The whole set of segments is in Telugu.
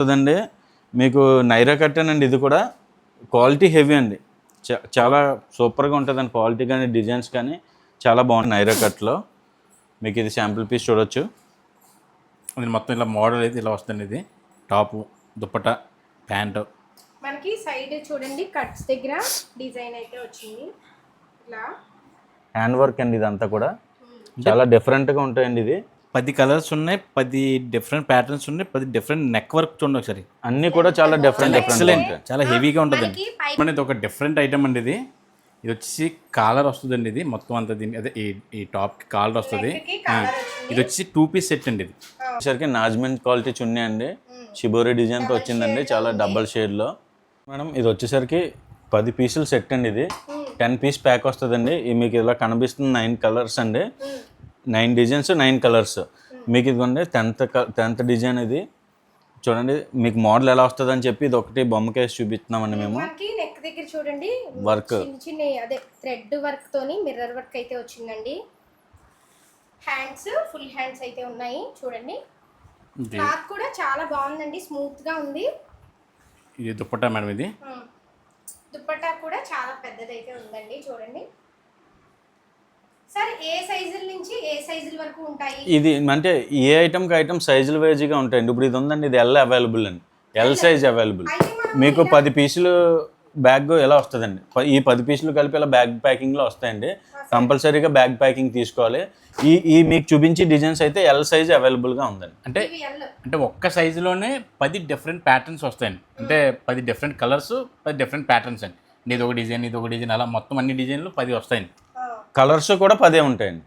వస్తుందండి మీకు నైరా కట్టన్ అండి. ఇది కూడా క్వాలిటీ హెవీ అండి. చాలా సూపర్గా ఉంటుందండి. క్వాలిటీ కానీ డిజైన్స్ కానీ చాలా బాగుంటుంది నైరా కట్లో. మీకు ఇది శాంపుల్ పీస్ చూడొచ్చు. ఇది మొత్తం ఇలా మోడల్ అయితే ఇలా వస్తుంది. ఇది టాపు, దుప్పటా, ప్యాంటు. మనకి సైడ్ చూడండి కట్స్ దగ్గర డిజైన్ అయితే వచ్చింది. ఇలా హ్యాండ్ వర్క్ అండి. ఇదంతా కూడా చాలా డిఫరెంట్గా ఉంటాయండి. ఇది 10 కలర్స్ ఉన్నాయి, 10 డిఫరెంట్ ప్యాటర్న్స్ ఉన్నాయి, 10 డిఫరెంట్ నెక్ వర్క్ చూడండి ఒకసారి. అన్నీ కూడా చాలా డిఫరెంట్ ఎక్సలెంట్, చాలా హెవీగా ఉంటుందండి. మనకి ఇది ఒక డిఫరెంట్ ఐటమ్ అండి. ఇది వచ్చేసి కాలర్ వస్తుందండి. ఇది మొత్తం అంతా దీని అదే ఈ టాప్కి కాలర్ వస్తుంది. ఇది వచ్చేసి 2 పీస్ సెట్ అండి. ఇది వచ్చేసరికి నాజ్మెంట్ క్వాలిటీ చున్నీ అండి. షిబోరి డిజైన్తో వచ్చిందండి. చాలా డబల్ షేడ్లో. మేడం ఇది వచ్చేసరికి 10 పీసులు సెట్ అండి. ఇది 10 పీస్ ప్యాక్ వస్తుందండి. మీకు ఇలా కనిపిస్తుంది 9 కలర్స్ అండి. 9 డిజైన్స్ 9 కలర్స్. మీకు ఇదిగోండి 10th డిజైన్. ఇది చూడండి మీకు మోడల్ ఎలా వస్తుంది అని చెప్పి ఇది ఒకటి బొమ్మకేసి చూపిస్తున్నామండి మేము. మనకి నెక్ దగ్గర చూడండి వర్క్ చిన్న అదే థ్రెడ్ వర్క్ తోని మిర్రర్ వర్క్ అయితే వచ్చిందండి. హ్యాండ్స్ ఫుల్ హ్యాండ్స్ అయితే ఉన్నాయి చూడండి. క్లాత్ కూడా చాలా బాగుందండి, స్మూత్ గా ఉంది. ఇది దుప్పట్టా మేడం. ఇది దుప్పట్టా కూడా చాలా పెద్దదైతే ఉందండి చూడండి. సార్ ఏ సైజుల నుంచి ఏ సైజుల వరకు ఉంటాయి? ఇది అంటే ఏ ఐటమ్కి ఐటమ్ సైజుల వైజ్గా ఉంటాయండి. ఇప్పుడు ఇది ఉందండి, ఇది ఎల్ అవైలబుల్ అండి. L size available. మీకు 10 పీసులు బ్యాగ్ ఎలా వస్తుందండి. ఈ 10 పీసులు కలిపి ఇలా బ్యాగ్ ప్యాకింగ్లో వస్తాయండి. కంపల్సరీగా బ్యాగ్ ప్యాకింగ్ తీసుకోవాలి. ఈ మీకు చూపించి డిజైన్స్ అయితే ఎల్ సైజ్ అవైలబుల్గా ఉందండి. అంటే ఒక్క సైజులోనే 10 డిఫరెంట్ ప్యాటర్న్స్ వస్తాయండి. అంటే 10 డిఫరెంట్ కలర్స్, 10 డిఫరెంట్ ప్యాటర్న్స్ అండి. ఇది ఒక డిజైన్, ఇది ఒక డిజైన్, అలా మొత్తం అన్ని డిజైన్లు 10 వస్తాయండి. కలర్స్ కూడా 10 ఉంటాయండి.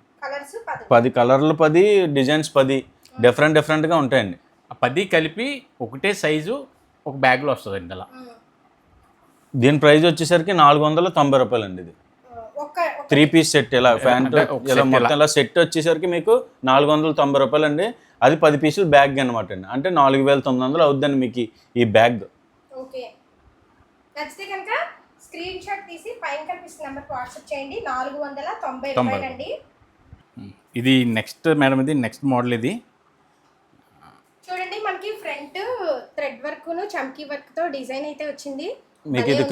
10 కలర్లు, 10 డిజైన్స్, 10 డిఫరెంట్గా ఉంటాయండి. ఆ 10 కలిపి ఒకటే సైజు ఒక బ్యాగ్లో వస్తుందండి. అలా దీని ప్రైస్ వచ్చేసరికి 490 రూపాయలు అండి. ఇది 3 పీస్ సెట్. ఇలా ప్యాంట్ ఇలా మొత్తం ఇలా సెట్ వచ్చేసరికి మీకు 490 రూపాయలు అండి. అది 10 పీసులు బ్యాగ్ అనమాట అండి. అంటే 4900 అవుద్దండి మీకు ఈ బ్యాగ్. ఓకే, నచ్చితే కనుక స్క్రీన్ షాట్ తీసి పైన కనిపిస్తున్న నెంబర్కి వాట్సాప్ చేయండి. 490 రూపాయలు అండి. ఇది నెక్స్ట్ మేడం, ఇది నెక్స్ట్ మోడల్. ఇది చూడండి మనకి ఫ్రంట్ థ్రెడ్ వర్క్ ను చమ్కీ వర్క్ తో డిజైన్ అయితే వచ్చింది. మీకు ఇది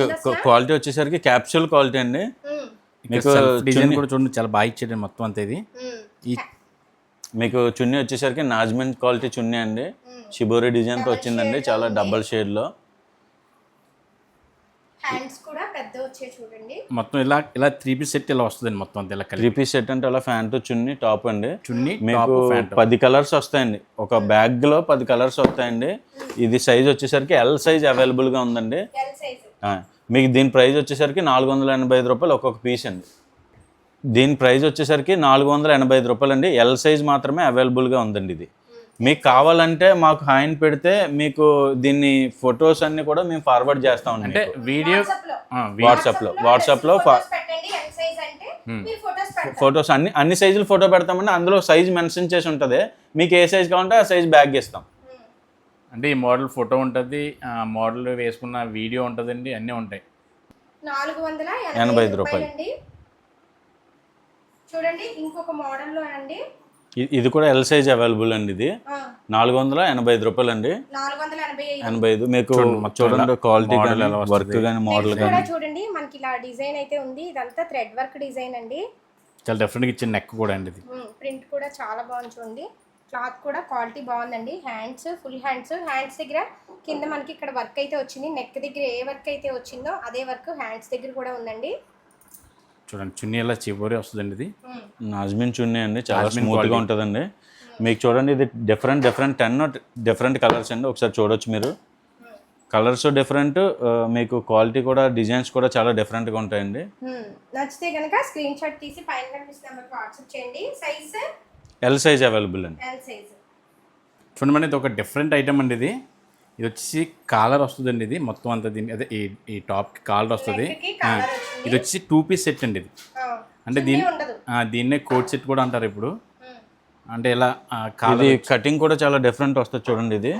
క్వాలిటీ వచ్చేసరికి క్యాప్సూల్ క్వాలిటీ అండి. మీకు డిజైన్ కూడా చూడండి చాలా బాగా ఇచ్చేది మొత్తం అంతా. ఇది మీకు చున్నీ వచ్చేసరికి నాజ్మెంట్ క్వాలిటీ చున్నీ అండి. షిబోరి డిజైన్తో వచ్చిందండి. చాలా డబల్ షేడ్లో. హ్యాండ్స్ కూడా పెద్ద వచ్చే చూడండి. మొత్తం ఇలా 3 పీస్ సెట్ ఇలా వస్తుందండి. మొత్తం అంతా ఇలా 3 పీస్ సెట్ అంటే అలా ప్యాంటు, చున్నీ, టాప్ అండి. చున్నీ మీకు 10 కలర్స్ వస్తాయండి. ఒక బ్యాగ్లో 10 కలర్స్ వస్తాయండి. ఇది సైజ్ వచ్చేసరికి ఎల్ సైజ్ అవైలబుల్గా ఉందండి. మీకు దీని ప్రైస్ వచ్చేసరికి 485 రూపాయలు ఒక్కొక్క పీస్ అండి. దీని ప్రైస్ వచ్చేసరికి 485 రూపాయలు అండి. ఎల్ సైజ్ మాత్రమే అవైలబుల్గా ఉందండి. ఇది మీకు కావాలంటే మాకు హాయిన్ పెడితే మీకు దీన్ని ఫొటోస్ అన్ని కూడా మేము ఫార్వర్డ్ చేస్తాం. అంటే వీడియో వాట్సాప్లో ఫొటోస్ అన్ని సైజులు ఫోటో పెడతామండి. అందులో సైజ్ మెన్షన్ చేసి ఉంటుంది. మీకు ఏ సైజ్ కావాలంటే ఆ సైజ్ బ్యాగ్ ఇస్తాం. అంటే ఈ మోడల్ ఫోటో ఉంటుంది, మోడల్ వేసుకున్న వీడియో ఉంటుందండి, అన్నీ ఉంటాయి. 485 రూపాయలు అండి. చూడండి ఇంకొక మోడల్లో అండి. ఇది కూడా ఎల్ సైజ్ అవైలబుల్ అండి. ఇది 485 రూపాయలు అండి. 485. మీకు చూడండి క్వాలిటీ కానీ వర్క్ కానీ మోడల్ కానీ చూడండి. మనకి ఇలా డిజైన్ అయితే ఉంది. ఇదంతా థ్రెడ్ వర్క్ డిజైన్ అండి. చాలా డిఫరెంట్గా ఇచ్చిన నెక్ కూడా అండి. ఇది ప్రింట్ కూడా చాలా బాగుంది చూడండి. క్లాత్ కూడా క్వాలిటీ బాగుందండి. Hands full hands. హ్యాండ్స్ దగ్గర కింద మనకి ఇక్కడ వర్క్ అయితే వచ్చింది. నెక్ దగ్గర ఏ వర్క్ అయితే వచ్చిందో అదే వర్క్ హ్యాండ్స్ దగ్గర కూడా ఉందండి. చూడండి చున్నీ ఎలా చివరి వస్తుందండి. ఇది నాజ్మిన్ చున్నీ అండి. చాలా స్మూత్గా ఉంటుందండి. మీకు చూడండి ఇది డిఫరెంట్ 10 డిఫరెంట్ కలర్స్ అండి. ఒకసారి చూడొచ్చు మీరు. కలర్స్ డిఫరెంట్, మీకు క్వాలిటీ కూడా డిజైన్స్ కూడా చాలా డిఫరెంట్గా ఉంటాయండి. నచ్చితే కనుక స్క్రీన్ షాట్ తీసి పైన కనిపిస్తున్న నెంబర్కి వాట్సాప్ చేయండి. సైజ్ ఎల్ సైజ్ అవైలబుల్ అండి. చూడండి మన ఇది ఒక డిఫరెంట్ ఐటమ్ అండి. ఇది వచ్చేసి కాలర్ వస్తుందండి. ఇది మొత్తం అంతా దీని అదే ఈ టాప్కి కాలర్ వస్తుంది. ఇది వచ్చేసి 2 పీస్ సెట్ అండి. ఇది అంటే దీన్నే కోట్ సెట్ కూడా అంటారు ఇప్పుడు. అంటే ఇలా ఇది కటింగ్ కూడా చాలా డిఫరెంట్ వస్తుంది చూడండి. ఇది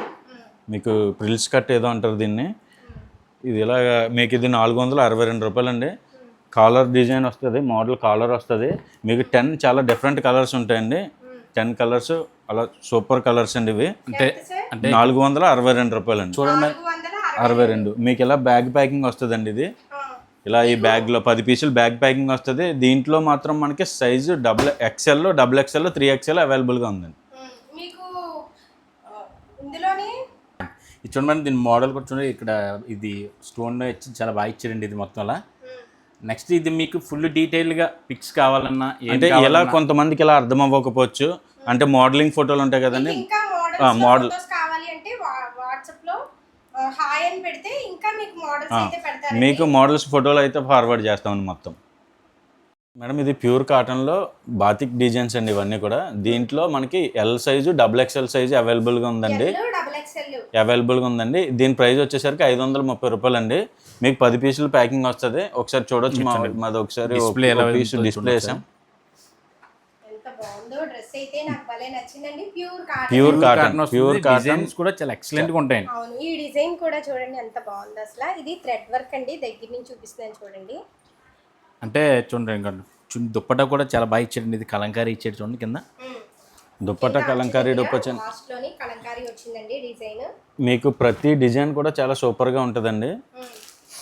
మీకు ప్రిల్స్ కట్ ఏదో అంటారు దీన్ని. ఇది ఇలా మీకు ఇది 462 రూపాయలు అండి. కాలర్ డిజైన్ వస్తుంది, మోడల్ కాలర్ వస్తుంది. మీకు 10 చాలా డిఫరెంట్ కలర్స్ ఉంటాయండి. 10 కలర్స్ అలా సూపర్ కలర్స్ అండి ఇవి. అంటే సార్ అంటే 462 రూపాయలండి. 62 మీకు ఇలా బ్యాగ్ ప్యాకింగ్ వస్తుందండి ఇది. ఇలా ఈ బ్యాగ్లో 10 పీసులు బ్యాగ్ ప్యాకింగ్ వస్తుంది. దీంట్లో మాత్రం మనకి సైజు XL, XXL, 3XL అవైలబుల్గా ఉందండి. మీకు ఇందులోని ఇది చూడండి, దీని మోడల్ కూడా చూడండి. ఇక్కడ ఇది స్టోన్ ఇచ్చి చాలా బాగా ఇచ్చారండి ఇది మొత్తం అలా. నెక్స్ట్ ఇది మీకు ఫుల్ డీటెయిల్గా పిక్స్ కావాలన్నా అంటే ఇలా కొంతమందికి ఇలా అర్థం అవ్వకపోవచ్చు. అంటే మోడలింగ్ ఫోటోలు ఉంటాయి కదండి, ఇంకా మోడల్ మోడల్స్ కావాలి అంటే వాట్సాప్ లో హాయ్ అని పెడితే ఇంకా మీకు మోడల్స్ అయితే పెడతారు. మీకు మోడల్స్ ఫోటోలు అయితే ఫార్వర్డ్ చేస్తామండి మొత్తం. మేడం ఇది ప్యూర్ కాటన్లో బాతిక్ డిజైన్స్ అండి ఇవన్నీ కూడా. దీంట్లో మనకి L సైజు, XXL సైజు అవైలబుల్గా ఉందండి. అవైలబుల్గా ఉందండి. దీని ప్రైస్ వచ్చేసరికి 530 రూపాయలు అండి. మీకు 10 పీసులు ప్యాకింగ్ వస్తుంది. ఒకసారి చూడొచ్చు మాది ఒకసారి పీస్ డిస్ప్లే చేసాం. ఎంత బాగుందో డ్రెస్ అయితే నాకు భలే నచ్చిందండి. ప్యూర్ కాటన్ డిజైన్స్ కూడా చాలా ఎక్సలెంట్ గా ఉంటాయండి. అవును, ఈ డిజైన్ కూడా చూడండి ఎంత బాగుంది అసలు. ఇది థ్రెడ్ వర్క్ అండి, దగ్గర నుంచి చూపిస్తున్నాను చూడండి. అంటే చూడండి ఇంకా దుప్పటా కూడా చాలా బాగా ఇచ్చాడండి. ఇది కలంకారీ ఇచ్చాడు చూడండి కింద. దుప్పటా కలంకారీ దుప్పట లాస్ట్ లోని కలంకారీ వచ్చిందండి డిజైన్. మీకు ప్రతి డిజైన్ కూడా చాలా సూపర్గా ఉంటుందండి.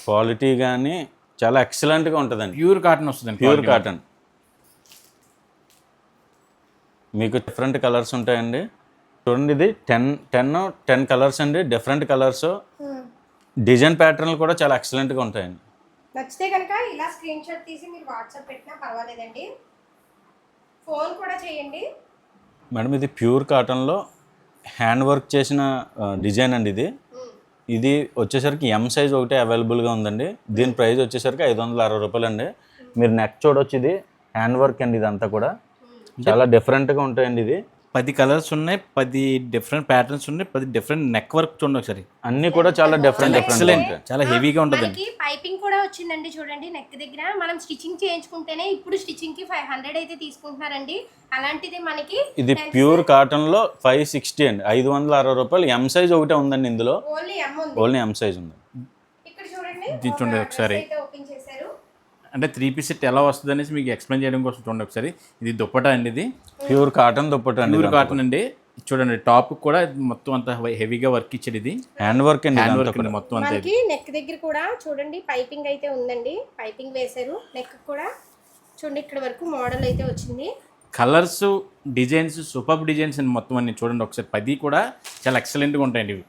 క్వాలిటీ కానీ చాలా ఎక్సలెంట్గా ఉంటుందండి. ప్యూర్ కాటన్ వస్తుందండి. ప్యూర్ కాటన్ మీకు డిఫరెంట్ కలర్స్ ఉంటాయండి. చూడండి ఇది 10 కలర్స్ అండి, డిఫరెంట్ కలర్స్. డిజైన్ ప్యాటర్న్లు కూడా చాలా ఎక్సలెంట్గా ఉంటాయండి. నచ్చితే కనుక ఇలా స్క్రీన్ షాట్ తీసి మీరు వాట్సాప్ పెట్టినా పర్వాలేదండి, ఫోన్ కూడా చేయండి. మేడం ఇది ప్యూర్ కాటన్లో హ్యాండ్ వర్క్ చేసిన డిజైన్ అండి ఇది. ఇది వచ్చేసరికి M సైజ్ ఒకటే అవైలబుల్గా ఉందండి. దీని ప్రైస్ వచ్చేసరికి 560 రూపాయలు అండి. మీరు నెక్ చూడొచ్చు, ఇది హ్యాండ్ వర్క్ అండి. ఇదంతా కూడా చాలా డిఫరెంట్గా ఉంటాయండి. ఇది 10 కలర్స్ ఉన్నాయి, 10 డిఫరెంట్ ప్యాటర్న్స్ ఉన్నాయి, 10 డిఫరెంట్ నెక్ వర్క్ చూడండి ఒకసారి. అన్నీ కూడా చాలా డిఫరెంట్ చాలా హెవీగా ఉంటుందండి. మనకి పైపింగ్ కూడా వచ్చిందండి చూడండి నెక్ దగ్గర. మనం స్టిచ్చింగ్ చేయించుకుంటేనే ఇప్పుడు స్టిచ్చింగ్ కి 500 అయితే తీసుకుంటున్నారండి. అలాంటిది మనకి ఇది ప్యూర్ కాటన్లో 560 అండి, 560 రూపాయలు. M సైజ్ ఒకటే ఉందండి ఇందులో, ఓన్లీ M సైజ్ ఉంది. ఇక్కడ చూడండి, ఇది చూడండి ఒకసారి. ఓపెన్ చేశారు. అంటే 3 పీస్ సెట్ ఎలా వస్తుంది అనేసి మీకు ఎక్స్ప్లెయిన్ చేయడం కోసం చూడండి ఒకసారి. ఇది దుప్పటా అండి, ఇది ప్యూర్ కాటన్ దుప్పటా అండి. ప్యూర్ కాటన్ అండి. చూడండి టాప్ కూడా మొత్తం అంతా హెవీగా వర్క్ ఇచ్చాడు. ఇది హ్యాండ్ వర్క్ అండి, హ్యాండ్ వర్క్ అండి మొత్తం అంతా. మనకి నెక్ దగ్గర కూడా చూడండి పైపింగ్ అయితే ఉందండి, పైపింగ్ వేశారు. నెక్ కూడా చూడండి ఇక్కడ వరకు మోడల్ అయితే వచ్చింది. కలర్స్, డిజైన్స్, సూపర్ డిజైన్స్ అండి మొత్తం అన్ని చూడండి ఒకసారి. 10 కూడా చాలా ఎక్సలెంట్గా ఉంటాయండి ఇవి.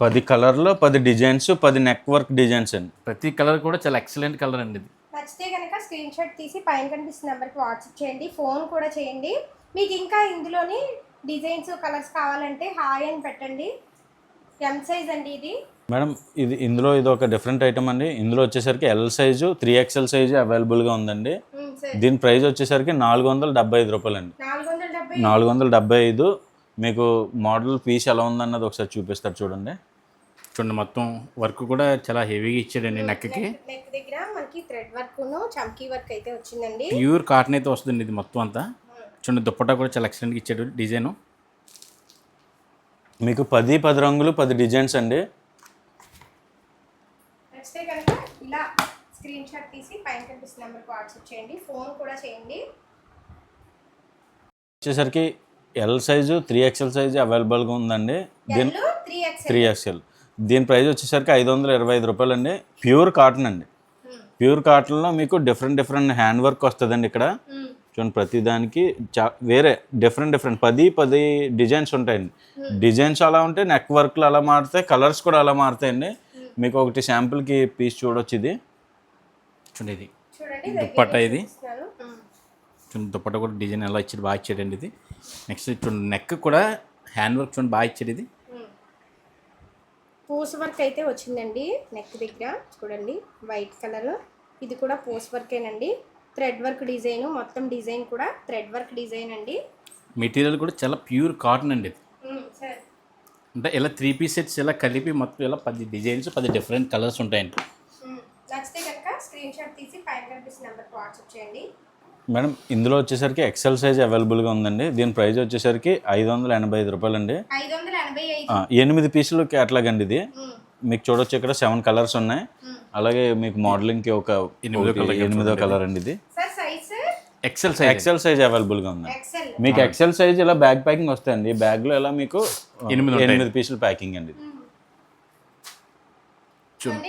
10 కలర్లో 10 డిజైన్స్, 10 నెక్ వర్క్ డిజైన్స్ అండి. ప్రతి కలర్ కూడా చాలా ఎక్సలెంట్ కలర్ అండి ఇది. నచ్చితే కనుక స్క్రీన్ షాట్ తీసి పైన కనిపిస్తున్న నెంబర్కి వాట్సాప్ చేయండి, ఫోన్ కూడా చేయండి. మీకు ఇంకా ఇందులోని డిజైన్స్, కలర్స్ కావాలంటే హాయ్ అని పెట్టండి. M సైజ్ అండి ఇది. మేడం ఇందులో ఇది ఒక డిఫరెంట్ ఐటమ్ అండి. ఇందులో వచ్చేసరికి L సైజు, 3XL సైజు అవైలబుల్గా ఉందండి. దీని ప్రైస్ వచ్చేసరికి 475 రూపాయలు అండి. 475. మీకు మోడల్ పీస్ ఎలా ఉందన్నది ఒకసారి చూపిస్తారు చూడండి. చూడండి మొత్తం వర్క్ కూడా చాలా హెవీగా ఇచ్చాడండి నెక్కి. నెక్ దగ్గర మనకి థ్రెడ్ వర్క్ ను చమ్కీ వర్క్ అయితే వచ్చిందండి. ప్యూర్ కాటన్ అయితే వస్తుందండి ఇది మొత్తం అంతా. చూడండి దుప్పటా కూడా చాలా ఎక్సలెంట్గా ఇచ్చాడు డిజైన్. మీకు 10 రంగులు, 10 డిజైన్స్ అండి. నచ్చితే కనుక ఇలా స్క్రీన్ షాట్ తీసి పైన కనిపిస్తున్న నెంబర్కి వాట్సాప్ చేయండి, ఫోన్ కూడా చేయండి. వచ్చేసరికి L సైజు, 3XL సైజు అవైలబుల్గా ఉందండి. దీని 3XL. దీని ప్రైస్ వచ్చేసరికి 525 రూపాయలు అండి. ప్యూర్ కాటన్ అండి. ప్యూర్ కాటన్లో మీకు డిఫరెంట్ హ్యాండ్ వర్క్ వస్తుందండి. ఇక్కడ చూడండి ప్రతి దానికి వేరే డిఫరెంట్ 10 డిజైన్స్ ఉంటాయండి. డిజైన్స్ అలా ఉంటే నెక్ వర్క్లు అలా మారుతాయి, కలర్స్ కూడా అలా మారుతాయండి. మీకు ఒకటి శాంపుల్కి పీస్ చూడొచ్చు. ఇది చూడండి, ఇది దుప్పట్టా. ఇది చూడండి దుప్పట్టా కూడా డిజైన్ ఎలా ఇచ్చాడు, బాగా ఇచ్చాడండి ఇది. నెక్స్ట్ చూడండి నెక్ కూడా హ్యాండ్ వర్క్ చూడండి బాగా ఇచ్చాడు. ఇది పోస్ వర్క్ అయితే వచ్చిందండి నెక్ దగ్గర చూడండి, వైట్ కలర్. ఇది కూడా పోస్ వర్కేనండి. థ్రెడ్ వర్క్ డిజైన్, మొత్తం డిజైన్ కూడా థ్రెడ్ వర్క్ డిజైన్ అండి. మెటీరియల్ కూడా చాలా ప్యూర్ కాటన్ అండి ఇది. అంటే ఇలా 3 పీస్ సెట్స్ ఇలా కలిపి మొత్తం ఇలా 10 డిజైన్స్, 10 డిఫరెంట్ కలర్స్ ఉంటాయండి. నచ్చితే కనుక స్క్రీన్ షాట్ తీసి పైన కనిపిస్తున్న నెంబర్కి వాట్సాప్ చేయండి. మేడం ఇందులో వచ్చేసరికి XL సైజ్ అవైలబుల్గా ఉందండి. దీని ప్రైస్ వచ్చేసరికి 585 రూపాయలు అండి. 8 పీసులు క్యాట్లాగ్ అండి ఇది. మీకు చూడొచ్చు ఇక్కడ 7 కలర్స్ ఉన్నాయి. అలాగే మీకు మోడలింగ్కి ఒక 8వ కలర్ అండి ఇది. ఎక్సెల్ సైజ్ ఎక్సెల్ సైజ్ అవైలబుల్గా ఉంది. ఎక్సెల్ మీకు ఎక్సెల్ సైజ్ ఇలా బ్యాగ్ ప్యాకింగ్ వస్తాయండి. ఈ బ్యాగ్లో ఇలా మీకు 8 పీసులు ప్యాకింగ్ అండి.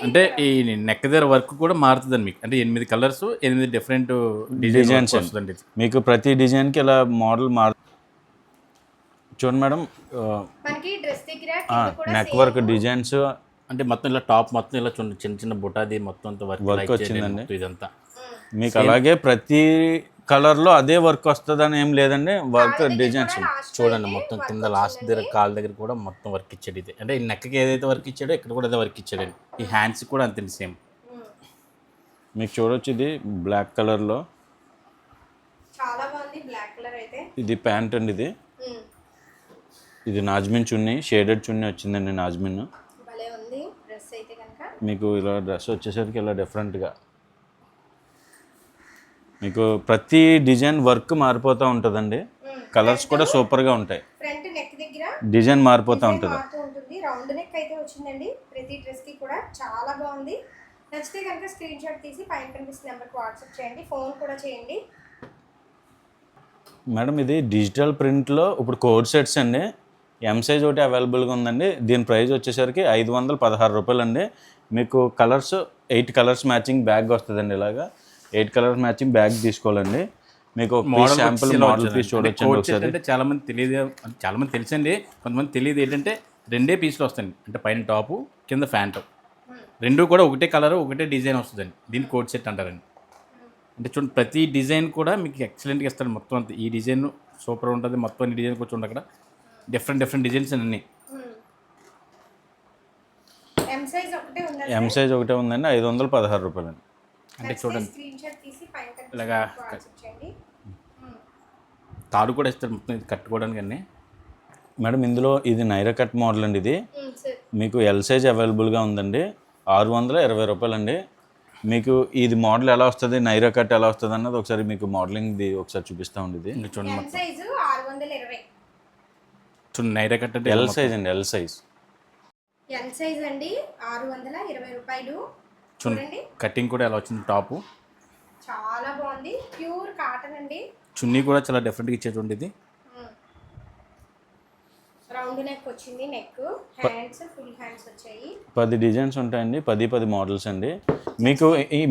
అంటే ఈ నెక్ దగ్గర వర్క్ కూడా మారుతుందండి మీకు. అంటే 8 కలర్స్ 8 డిఫరెంట్ డిజైన్స్ వస్తుందండి. మీకు ప్రతి డిజైన్కి ఇలా మోడల్ చూడండి మేడం, మనకి డ్రెస్ దగ్గర కింద కూడా నెక్ వర్క్ డిజైన్స్ అంటే మొత్తం ఇలా టాప్ మొత్తం ఇలా చూడండి, చిన్న చిన్న బుటాది మొత్తం అంత వర్క్ వచ్చిందండి. ఇదంతా మీకు అలాగే ప్రతి కలర్లో అదే వర్క్ వస్తుందని ఏం లేదండి. వర్క్ డిజైన్స్ చూడండి మొత్తం కింద లాస్ట్ దగ్గర కాల్ దగ్గర కూడా మొత్తం వర్క్ ఇచ్చాడు. ఇది అంటే ఈ నెక్కి ఏదైతే వర్క్ ఇచ్చాడో ఇక్కడ కూడా అదే వర్క్ ఇచ్చాడండి. ఈ హ్యాండ్స్ కూడా అంతే సేమ్. మీకు చూడొచ్చు, ఇది బ్లాక్ కలర్లో చాలా బాగుంది. బ్లాక్ కలర్ అయితే ఇది ప్యాంట్ అండి. ఇది నాజ్మిన్ చున్నీ, షేడెడ్ చున్నీ వచ్చిందండి. నాజ్మిన్ భలే ఉంది డ్రెస్ అయితే కనుక. మీకు ఇలా డ్రెస్ వచ్చేసరికి ఇలా డిఫరెంట్గా మీకు ప్రతి డిజైన్ వర్క్ మారిపోతూ ఉంటుందండి. కలర్స్ కూడా సూపర్గా ఉంటాయి. ఫ్రంట్ నెక్ దగ్గర డిజైన్ మారిపోతూ ఉంటుంది. మారుతూ ఉంటుంది. రౌండ్ నెక్ అయితే వచ్చిందండి ప్రతి డ్రెస్ కి కూడా. చాలా బాగుంది. నచ్చితే కనుక స్క్రీన్ షాట్ తీసి పైన కనిపిస్తున్న నెంబర్కి వాట్సాప్ చేయండి. ఫోన్ కూడా చేయండి. మేడం ఇది డిజిటల్ ప్రింట్లో ఇప్పుడు కోడ్ సెట్స్ అండి. ఎం సైజ్ ఒకటి అవైలబుల్గా ఉందండి. దీని ప్రైస్ వచ్చేసరికి 516 రూపాయలు అండి. మీకు కలర్స్ 8 కలర్స్ మ్యాచింగ్ బ్యాగ్ వస్తుందండి. ఇలాగా 8 కలర్స్ మ్యాచింగ్ బ్యాగ్ తీసుకోవాలండి. మీకు మోడల్ శాంపుల్ మోడల్ పీస్ చూడొచ్చు ఒకసారి. అంటే చాలా మంది తెలియదు, చాలా మంది తెలుసండి, కొంతమంది తెలియదు. ఏంటంటే 2 పీసులు వస్తాయండి. అంటే పైన టాపు కింద ప్యాంట్, 2 కూడా ఒకటే కలర్ ఒకటే డిజైన్ వస్తుందండి. దీన్ని కోడ్ సెట్ అంటారండి. అంటే చూడండి ప్రతి డిజైన్ కూడా మీకు ఎక్సలెంట్గా ఇస్తాడు. మొత్తం అంతా ఈ డిజైన్ సూపర్ ఉంటుంది. మొత్తం అన్ని డిజైన్ కూర్చోండి అక్కడ డిఫరెంట్ డిజైన్స్ అన్నీ. ఎం సైజ్ ఒకటే ఉంది. ఎం సైజ్ ఒకటే ఉందండి. 516 రూపాయలు అండి. అంటే చూడండి స్క్రీన్ షాట్ తీసి పైన ఇలాగా వాట్సాప్ చేయండి. తాడు కూడా ఇస్తారు మొత్తం ఇది కట్టుకోవడానికి అన్నీ. మేడం ఇందులో ఇది నైరా కట్ మోడల్ అండి. ఇది సార్ మీకు ఎల్ సైజ్ అవైలబుల్గా ఉందండి. 620 రూపాయలు అండి. మీకు ఇది మోడల్ ఎలా వస్తుంది, నైరా కట్ ఎలా వస్తుంది అన్నది ఒకసారి మీకు మోడలింగ్ది ఒకసారి చూపిస్తూ ఉండేది. చూడండి ఎం సైజు 620. చూడండి నైరా కట్ అంటే ఎల్ సైజ్ అండి. ఎల్ సైజ్ ఎల్ సైజ్ అండి 620 రూపాయలు. చూడండి కటింగ్ కూడా ఎలా వచ్చింది. టాపు చాలా బాగుంది. ప్యూర్ కాటన్ అండి. చున్నీ కూడా చాలా డిఫరెంట్గా ఇచ్చేటువంటి ఇది. రౌండ్ నెక్ వచ్చింది. నెక్ హ్యాండ్స్ ఫుల్ హ్యాండ్స్ వచ్చాయి. 10 డిజైన్స్ ఉంటాయండి. 10 మోడల్స్ అండి.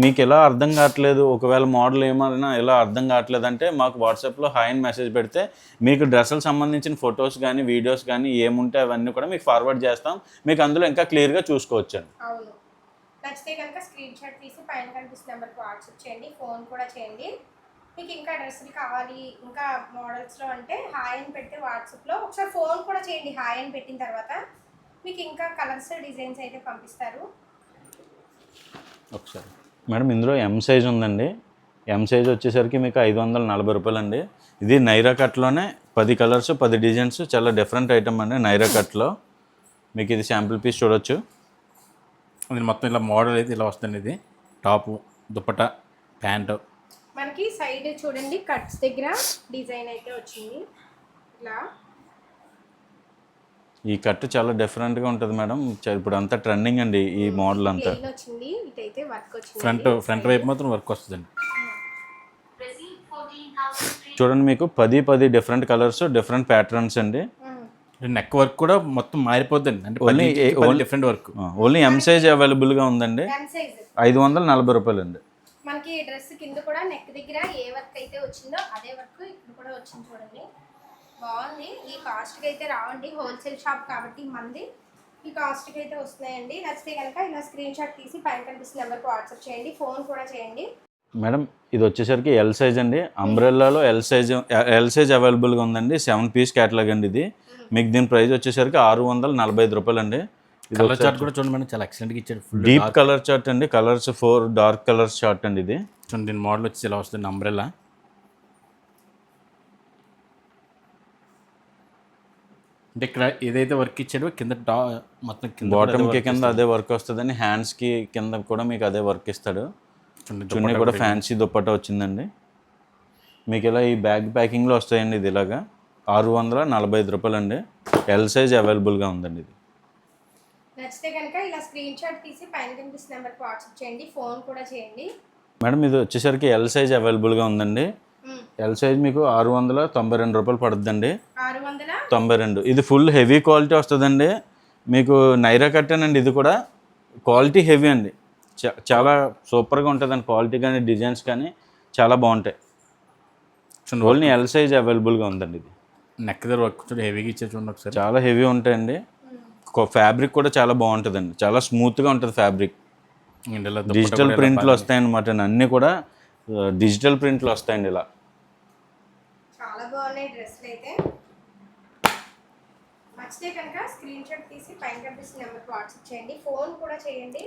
మీకు ఎలా అర్థం కావట్లేదు, ఒకవేళ మోడల్ ఏమైనా ఎలా అర్థం కావట్లేదు అంటే మాకు వాట్సాప్లో హాయ్ అని మెసేజ్ పెడితే మీకు డ్రెస్సులకు సంబంధించిన ఫొటోస్ కానీ వీడియోస్ కానీ ఏముంటే అవన్నీ కూడా మీకు ఫార్వర్డ్ చేస్తాం. మీకు అందులో ఇంకా క్లియర్గా చూసుకోవచ్చు అండి. అవును. నచ్చితే కనుక స్క్రీన్ షాట్ తీసి పైన కనిపిస్తున్న నెంబర్కి వాట్సాప్ చేయండి. ఫోన్ కూడా చేయండి. మీకు ఇంకా డ్రెస్సులు కావాలి, ఇంకా మోడల్స్లో అంటే హాయ్ అని పెడితే వాట్సాప్లో ఒకసారి ఫోన్ కూడా చేయండి. హాయ్ అని పెట్టిన తర్వాత మీకు ఇంకా కలర్స్ డిజైన్స్ అయితే పంపిస్తారు. ఒకసారి మేడం ఇందులో ఎం సైజ్ ఉందండి. ఎం సైజ్ వచ్చేసరికి మీకు 540 రూపాయలు అండి. ఇది నైరా కట్లోనే 10 కలర్స్ 10 డిజైన్స్ చాలా డిఫరెంట్ ఐటమ్ అండి. నైరా కట్లో మీకు ఇది శాంపుల్ పీస్ చూడొచ్చు. అది మొత్తం ఇలా మోడల్ అయితే ఇలా వస్తుంది. ఇది టాపు దుప్పట ప్యాంటు. మనకి సైడ్ చూడండి కట్స్ దగ్గర డిజైన్ అయితే వచ్చింది. ఇలా ఈ కట్ చాలా డిఫరెంట్గా ఉంటుంది మేడం. ఇప్పుడు అంతా ట్రెండింగ్ అండి ఈ మోడల్ అంతా. ప్లెయిన్ వచ్చింది. ఇటైతే వర్క్ వచ్చింది. ఫ్రంట్ వైపు మాత్రం వర్క్ వస్తుందండి. చూడండి మీకు 10 డిఫరెంట్ కలర్స్ డిఫరెంట్ ప్యాటర్న్స్ అండి. నెక్ వర్క్ కూడా మొత్తం మారిపోద్దండి. అంటే only different work. Only M size అవైలబుల్గా ఉందండి. ఎం సైజ్ 540 రూపాయలు అండి. మనకి డ్రెస్ కింద కూడా నెక్ దగ్గర ఏ వర్క్ అయితే వచ్చిందో అదే వర్క్ ఇక్కడ కూడా వచ్చింది. చూడండి బాగుంది. ఈ కాస్ట్కి అయితే రావండి. హోల్సేల్ షాప్ కాబట్టి మంది ఈ కాస్ట్కి అయితే వస్తున్నాయండి. నచ్చితే కనుక ఇలా స్క్రీన్ షాట్ తీసి పైన కనిపిస్తున్న నెంబర్కి వాట్సాప్ చేయండి. ఫోన్ కూడా చేయండి. మేడం ఇది వచ్చేసరికి ఎల్ సైజ్ అండి. అంబ్రెల్లాలో ఎల్ సైజ్ అవైలబుల్గా ఉందండి. 7 పీస్ క్యాటలాగ్ అండి. ఇది మీకు దీని ప్రైస్ వచ్చేసరికి 645 రూపాయలు అండి. కలర్ చార్ట్ కూడా చూడండి మేడం, చాలా ఎక్సలెంట్గా ఇచ్చాడు. డీప్ కలర్ చార్ట్ అండి. కలర్స్ 4 డార్క్ కలర్స్ చార్ట్ అండి. ఇది చూడండి దీని మోడల్ వచ్చి ఇలా వస్తుంది. అంబ్రెల్లా అంటే ఇక్కడ ఏదైతే వర్క్ ఇచ్చాడో కింద మొత్తం కింద బాటమ్కి కింద అదే వర్క్ వస్తుందండి. హ్యాండ్స్కి కింద కూడా మీకు అదే వర్క్ ఇస్తాడు. చున్నీ కూడా ఫ్యాన్సీ దుప్పట్టా వచ్చిందండి. మీకు ఇలా ఈ బ్యాగ్ ప్యాకింగ్లో వస్తాయండి. ఇది ఇలాగా 645 రూపాయలు అండి. ఎల్ సైజ్ అవైలబుల్గా ఉందండి. ఇది నచ్చితే కనుక ఇలా స్క్రీన్ షాట్ తీసి పైన కనిపిస్తున్న నెంబర్కి వాట్సాప్ చేయండి. ఫోన్ కూడా చేయండి. మేడం ఇది వచ్చేసరికి ఎల్ సైజ్ అవైలబుల్గా ఉందండి. ఎల్ సైజ్ మీకు 692 రూపాయలు పడుతుందండి. 692. ఇది ఫుల్ హెవీ క్వాలిటీ వస్తుందండి. మీకు నైరా కట్టేనండి. ఇది కూడా క్వాలిటీ హెవీ అండి. చాలా సూపర్గా ఉంటుందండి. క్వాలిటీ కానీ డిజైన్స్ కానీ చాలా బాగుంటాయి. ఓన్లీ ఎల్ సైజ్ అవైలబుల్గా ఉందండి. ఇది నెక్ దగ్గర వర్క్ కొంచెం హెవీగా ఇచ్చే చూడండి ఒకసారి. చాలా హెవీ ఉంటాయండి. ఫ్యాబ్రిక్ కూడా చాలా బాగుంటుందండి. చాలా స్మూత్గా ఉంటుంది ఫ్యాబ్రిక్. డిజిటల్ ప్రింట్లు వస్తాయన్నమాట. అన్నీ కూడా డిజిటల్ ప్రింట్లు వస్తాయండి. ఇలా చాలా బాగున్నాయి డ్రెస్సులు అయితే. నచ్చితే కనుక స్క్రీన్ షాట్ తీసి పైన కనిపిస్తున్న నెంబర్కి వాట్సాప్ చేయండి. ఫోన్ కూడా చేయండి.